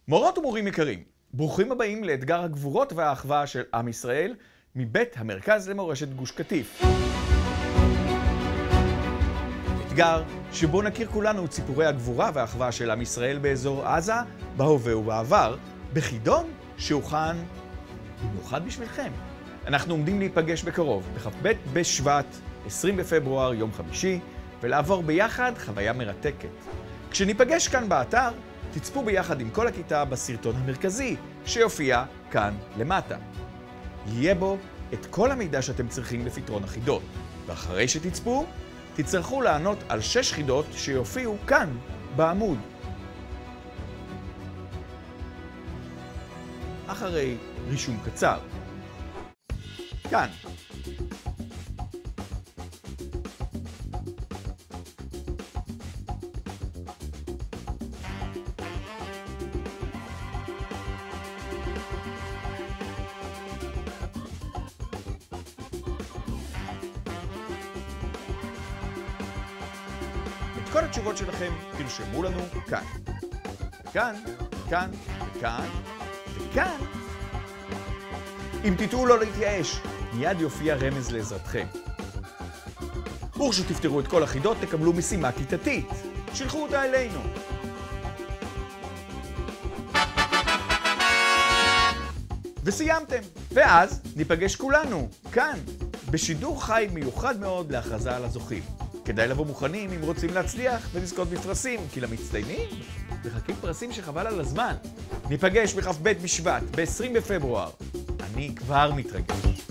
מורות ומורים יקרים, ברוכים הבאים לאתגר הגבורות והאחווה של עם ישראל מבית המרכז למורשת גוש קטיף. אתגר שבו נכיר כולנו את סיפורי הגבורה והאחווה של עם ישראל באזור עזה, בהווה ובעבר, בחידון שהוכן במיוחד בשבילכם. אנחנו עומדים להיפגש בקרוב, בכ"ב בשבט, 20 בפברואר, יום חמישי, ולעבור ביחד חוויה מרתקת. כשניפגש כאן באתר, תצפו ביחד עם כל הכיתה בסרטון המרכזי שיופיע כאן למטה. יהיה בו את כל המידע שאתם צריכים לפתרון החידות, ואחרי שתצפו, תצטרכו לענות על 6 חידות שיופיעו כאן בעמוד. אחרי רישום קצר. כאן. את כל התשובות שלכם תרשמו לנו כאן. כאן, כאן, כאן, וכאן. אם תטעו לא להתייאש, מיד יופיע רמז לעזרתכם. וכשתפתרו את כל החידות תקבלו משימה כיתתית. שלחו אותה אלינו. וסיימתם. ואז ניפגש כולנו, כאן, בשידור חי מיוחד מאוד להכרזה על הזוכים. כדאי לבוא מוכנים אם רוצים להצליח ולזכות בפרסים, כי למצטיינים מחכים פרסים שחבל על הזמן. ניפגש בכ"ב בשבט, ב-20 בפברואר. אני כבר מתרגש.